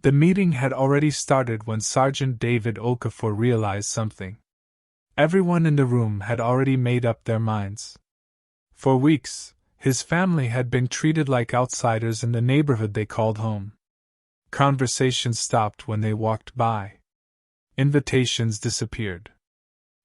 The meeting had already started when Sergeant David Okafor realized something. Everyone in the room had already made up their minds. For weeks, his family had been treated like outsiders in the neighborhood they called home. Conversations stopped when they walked by. Invitations disappeared.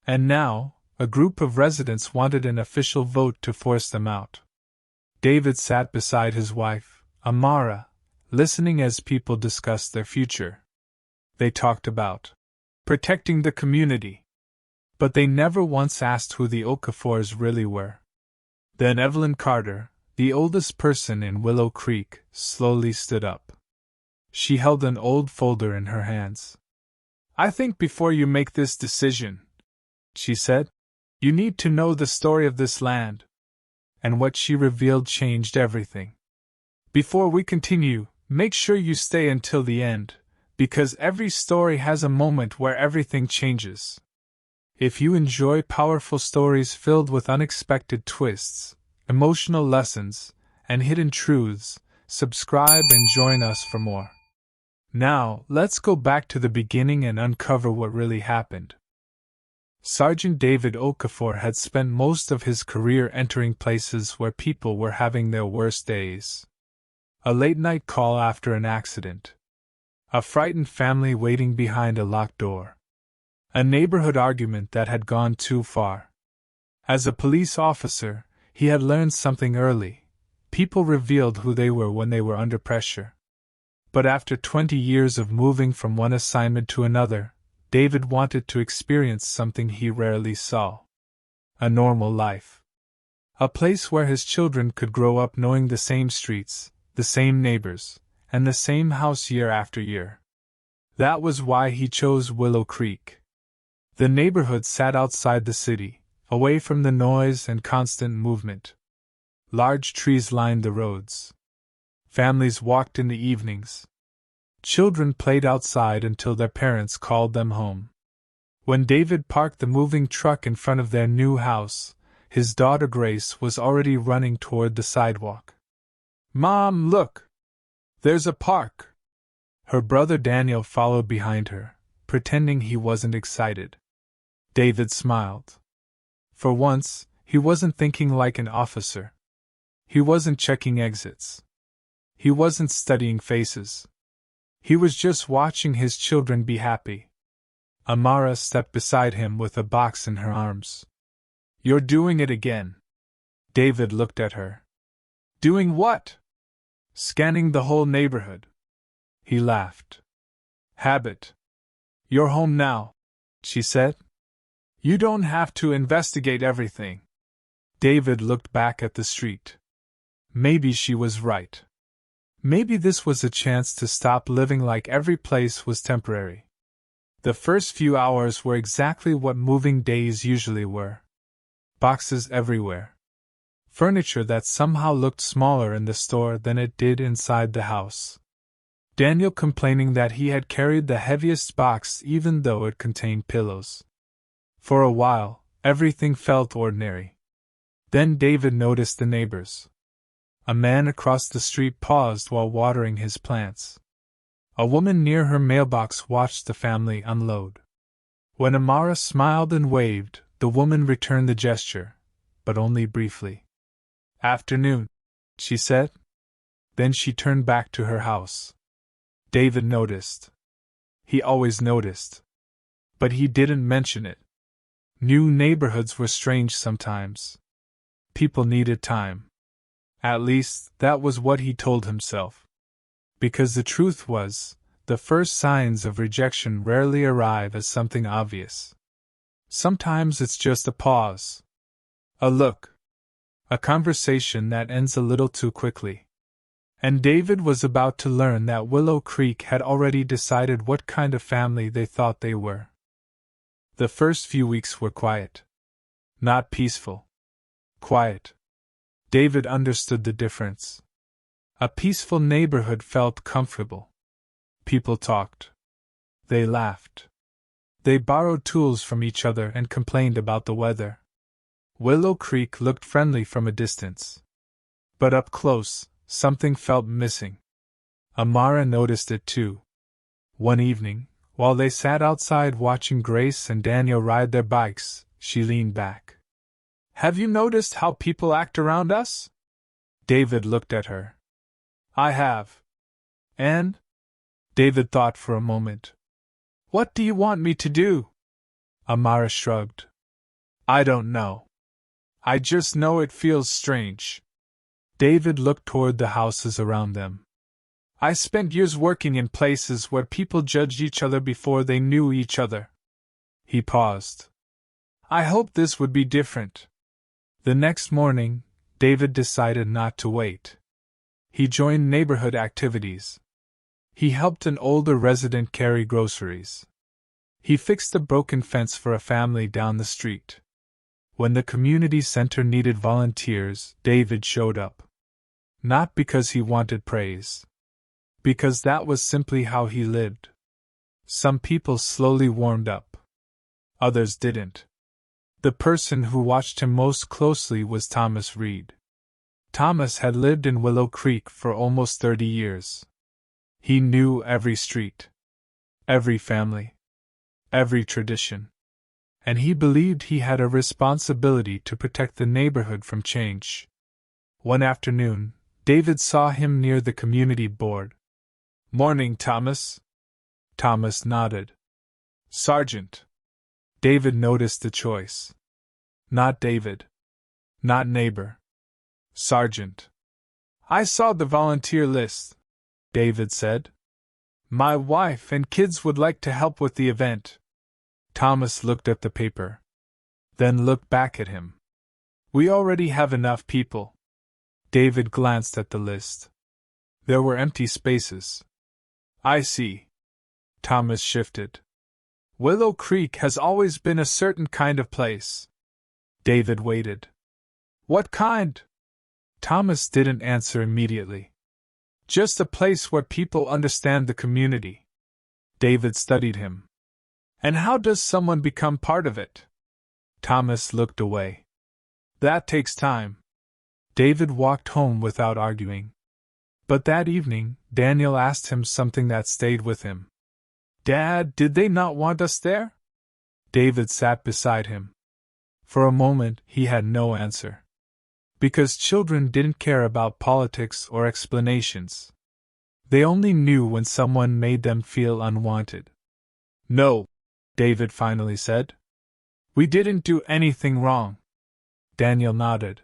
And now, a group of residents wanted an official vote to force them out. David sat beside his wife, Amara, listening as people discussed their future. They talked about protecting the community. But they never once asked who the Okafors really were. Then Evelyn Carter, the oldest person in Willow Creek, slowly stood up. She held an old folder in her hands. "I think before you make this decision," she said, "you need to know the story of this land." And what she revealed changed everything. "Before we continue, make sure you stay until the end, because every story has a moment where everything changes. If you enjoy powerful stories filled with unexpected twists, emotional lessons, and hidden truths, subscribe and join us for more. Now, let's go back to the beginning and uncover what really happened." Sergeant David Okafor had spent most of his career entering places where people were having their worst days. A late-night call after an accident. A frightened family waiting behind a locked door. A neighborhood argument that had gone too far. As a police officer, he had learned something early. People revealed who they were when they were under pressure. But after 20 years of moving from one assignment to another, David wanted to experience something he rarely saw. A normal life. A place where his children could grow up knowing the same streets, the same neighbors, and the same house year after year. That was why he chose Willow Creek. The neighborhood sat outside the city, away from the noise and constant movement. Large trees lined the roads. Families walked in the evenings. Children played outside until their parents called them home. When David parked the moving truck in front of their new house, his daughter Grace was already running toward the sidewalk. "Mom, look! There's a park!" Her brother Daniel followed behind her, pretending he wasn't excited. David smiled. For once, he wasn't thinking like an officer. He wasn't checking exits. He wasn't studying faces. He was just watching his children be happy. Amara stepped beside him with a box in her arms. "You're doing it again." David looked at her. "Doing what?" "Scanning the whole neighborhood." He laughed. "Habit. You're home now," she said. "You don't have to investigate everything." David looked back at the street. Maybe she was right. Maybe this was a chance to stop living like every place was temporary. The first few hours were exactly what moving days usually were. Boxes everywhere. Furniture that somehow looked smaller in the store than it did inside the house. Daniel complaining that he had carried the heaviest box even though it contained pillows. For a while, everything felt ordinary. Then David noticed the neighbors. A man across the street paused while watering his plants. A woman near her mailbox watched the family unload. When Amara smiled and waved, the woman returned the gesture, but only briefly. "Afternoon," she said. Then she turned back to her house. David noticed. He always noticed. But he didn't mention it. New neighborhoods were strange sometimes. People needed time. At least, that was what he told himself. Because the truth was, the first signs of rejection rarely arrive as something obvious. Sometimes it's just a pause. A look. A conversation that ends a little too quickly. And David was about to learn that Willow Creek had already decided what kind of family they thought they were. The first few weeks were quiet. Not peaceful. Quiet. David understood the difference. A peaceful neighborhood felt comfortable. People talked. They laughed. They borrowed tools from each other and complained about the weather. Willow Creek looked friendly from a distance. But up close, something felt missing. Amara noticed it too. One evening, while they sat outside watching Grace and Daniel ride their bikes, she leaned back. "Have you noticed how people act around us?" David looked at her. "I have." "And?" David thought for a moment. "What do you want me to do?" Amara shrugged. "I don't know. I just know it feels strange." David looked toward the houses around them. "I spent years working in places where people judged each other before they knew each other." He paused. "I hoped this would be different." The next morning, David decided not to wait. He joined neighborhood activities. He helped an older resident carry groceries. He fixed a broken fence for a family down the street. When the community center needed volunteers, David showed up. Not because he wanted praise. Because that was simply how he lived. Some people slowly warmed up. Others didn't. The person who watched him most closely was Thomas Reed. Thomas had lived in Willow Creek for almost 30 years. He knew every street, every family, every tradition. And he believed he had a responsibility to protect the neighborhood from change. One afternoon, David saw him near the community board. "Morning, Thomas." Thomas nodded. "Sergeant." David noticed the choice. Not David. Not neighbor. Sergeant. "I saw the volunteer list," David said. "My wife and kids would like to help with the event." Thomas looked at the paper. Then looked back at him. "We already have enough people." David glanced at the list. There were empty spaces. "I see." Thomas shifted. "Willow Creek has always been a certain kind of place." David waited. "What kind?" Thomas didn't answer immediately. "Just a place where people understand the community." David studied him. "And how does someone become part of it?" Thomas looked away. "That takes time." David walked home without arguing. But that evening, Daniel asked him something that stayed with him. "Dad, did they not want us there?" David sat beside him. For a moment, he had no answer. Because children didn't care about politics or explanations. They only knew when someone made them feel unwanted. "No," David finally said. "We didn't do anything wrong." Daniel nodded.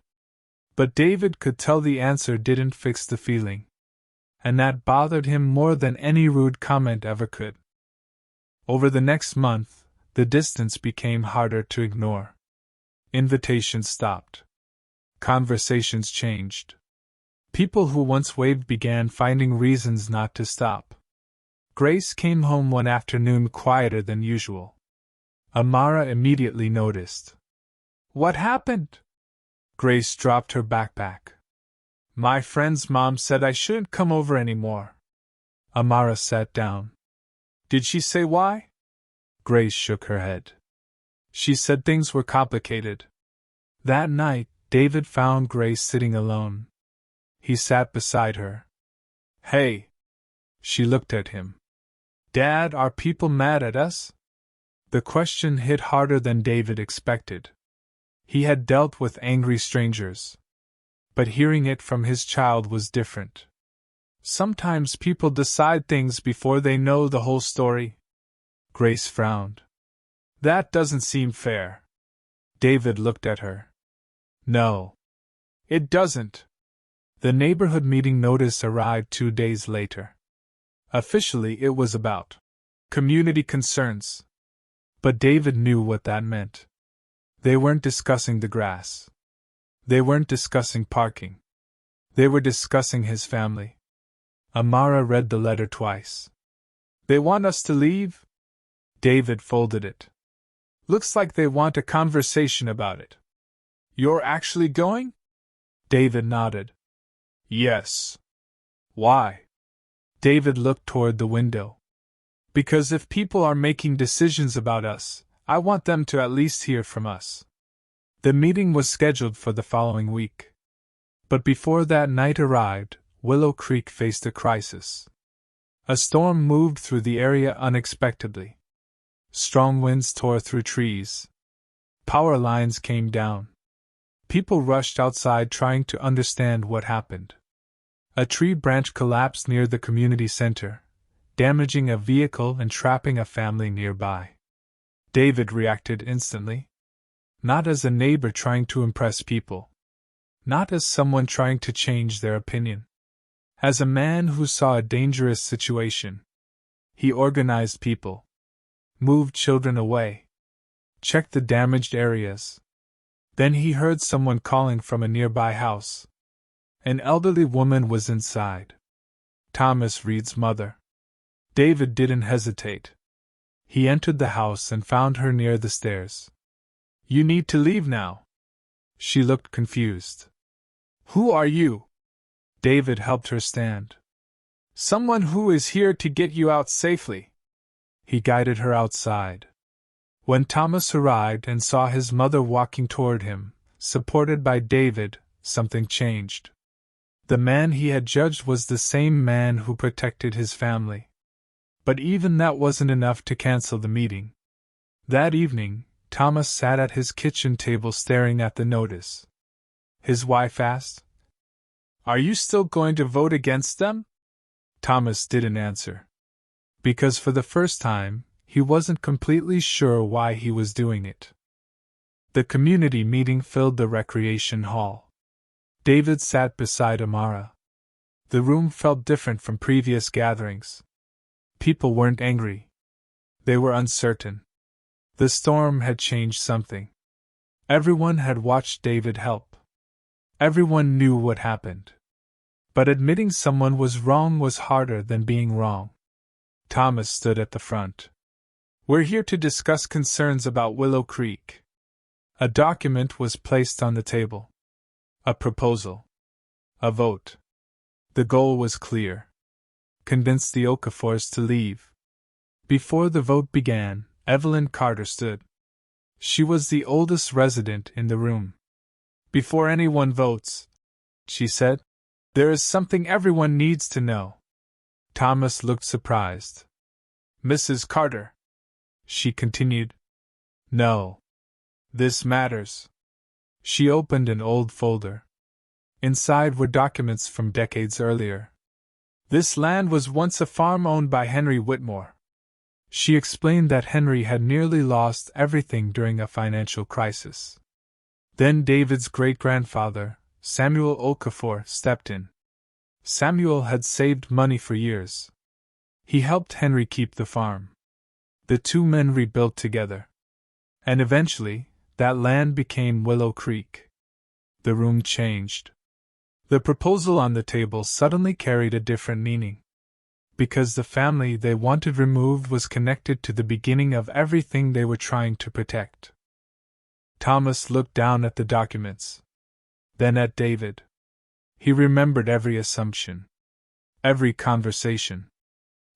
But David could tell the answer didn't fix the feeling. And that bothered him more than any rude comment ever could. Over the next month, the distance became harder to ignore. Invitations stopped. Conversations changed. People who once waved began finding reasons not to stop. Grace came home one afternoon quieter than usual. Amara immediately noticed. "What happened?" Grace dropped her backpack. "My friend's mom said I shouldn't come over anymore." Amara sat down. "Did she say why?" Grace shook her head. "She said things were complicated." That night, David found Grace sitting alone. He sat beside her. "Hey." She looked at him. "Dad, are people mad at us?" The question hit harder than David expected. He had dealt with angry strangers. But hearing it from his child was different. "Sometimes people decide things before they know the whole story." Grace frowned. "That doesn't seem fair." David looked at her. "No. It doesn't." The neighborhood meeting notice arrived 2 days later. Officially, it was about community concerns. But David knew what that meant. They weren't discussing the grass. They weren't discussing parking. They were discussing his family. Amara read the letter twice. "They want us to leave?" David folded it. "Looks like they want a conversation about it." "You're actually going?" David nodded. "Yes." "Why?" David looked toward the window. "Because if people are making decisions about us, I want them to at least hear from us." The meeting was scheduled for the following week. But before that night arrived, Willow Creek faced a crisis. A storm moved through the area unexpectedly. Strong winds tore through trees. Power lines came down. People rushed outside trying to understand what happened. A tree branch collapsed near the community center, damaging a vehicle and trapping a family nearby. David reacted instantly. Not as a neighbor trying to impress people. Not as someone trying to change their opinion. As a man who saw a dangerous situation. He organized people. Moved children away. Checked the damaged areas. Then he heard someone calling from a nearby house. An elderly woman was inside. Thomas Reed's mother. David didn't hesitate. He entered the house and found her near the stairs. "You need to leave now." She looked confused. "Who are you?" David helped her stand. "Someone who is here to get you out safely." He guided her outside. When Thomas arrived and saw his mother walking toward him, supported by David, something changed. The man he had judged was the same man who protected his family. But even that wasn't enough to cancel the meeting. That evening, Thomas sat at his kitchen table staring at the notice. His wife asked, "Are you still going to vote against them?" Thomas didn't answer. Because for the first time, he wasn't completely sure why he was doing it. The community meeting filled the recreation hall. David sat beside Amara. The room felt different from previous gatherings. People weren't angry. They were uncertain. The storm had changed something. Everyone had watched David help. Everyone knew what happened. But admitting someone was wrong was harder than being wrong. Thomas stood at the front. "We're here to discuss concerns about Willow Creek." A document was placed on the table. A proposal. A vote. The goal was clear. Convince the Okafors to leave. Before the vote began, Evelyn Carter stood. She was the oldest resident in the room. "Before anyone votes," she said, "there is something everyone needs to know." Thomas looked surprised. "Mrs. Carter," she continued. "No. This matters." She opened an old folder. Inside were documents from decades earlier. This land was once a farm owned by Henry Whitmore. She explained that Henry had nearly lost everything during a financial crisis. Then David's great-grandfather, Samuel Okafor, stepped in. Samuel had saved money for years. He helped Henry keep the farm. The two men rebuilt together. And eventually, that land became Willow Creek. The room changed. The proposal on the table suddenly carried a different meaning. Because the family they wanted removed was connected to the beginning of everything they were trying to protect. Thomas looked down at the documents. Then at David. He remembered every assumption. Every conversation.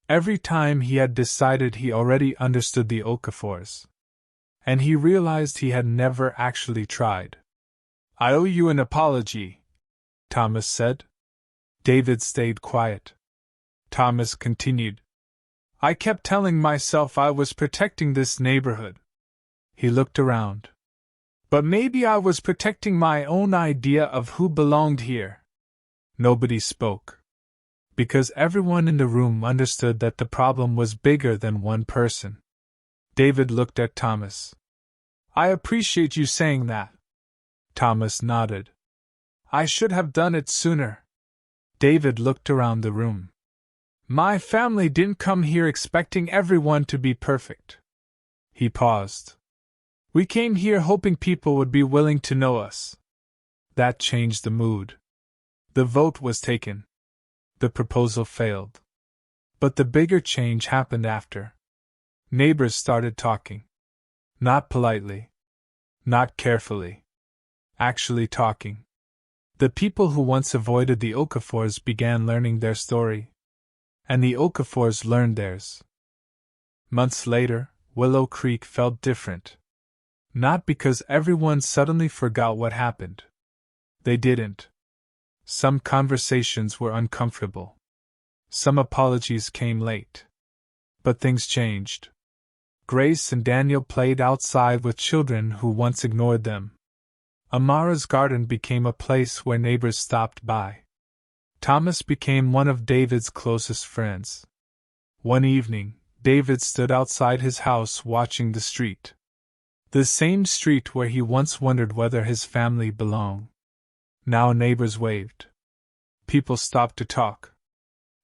Every time he had decided he already understood the Okafors. And he realized he had never actually tried. "I owe you an apology," Thomas said. David stayed quiet. Thomas continued. "I kept telling myself I was protecting this neighborhood." He looked around. "But maybe I was protecting my own idea of who belonged here." Nobody spoke. Because everyone in the room understood that the problem was bigger than one person. David looked at Thomas. "I appreciate you saying that." Thomas nodded. "I should have done it sooner." David looked around the room. "My family didn't come here expecting everyone to be perfect." He paused. "We came here hoping people would be willing to know us." That changed the mood. The vote was taken. The proposal failed. But the bigger change happened after. Neighbors started talking. Not politely. Not carefully. Actually talking. The people who once avoided the Okafors began learning their story. And the Okafors learned theirs. Months later, Willow Creek felt different. Not because everyone suddenly forgot what happened. They didn't. Some conversations were uncomfortable. Some apologies came late. But things changed. Grace and Daniel played outside with children who once ignored them. Amara's garden became a place where neighbors stopped by. Thomas became one of David's closest friends. One evening, David stood outside his house watching the street. The same street where he once wondered whether his family belonged. Now neighbors waved. People stopped to talk.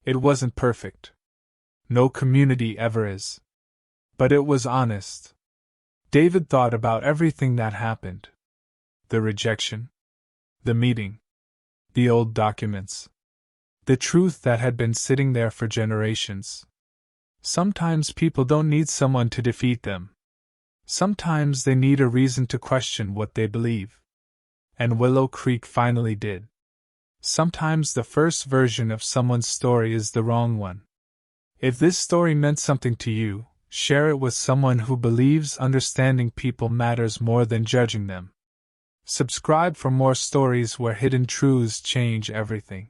It wasn't perfect. No community ever is. But it was honest. David thought about everything that happened. The rejection. The meeting. The old documents. The truth that had been sitting there for generations. Sometimes people don't need someone to defeat them. Sometimes they need a reason to question what they believe. And Willow Creek finally did. Sometimes the first version of someone's story is the wrong one. If this story meant something to you, share it with someone who believes understanding people matters more than judging them. Subscribe for more stories where hidden truths change everything.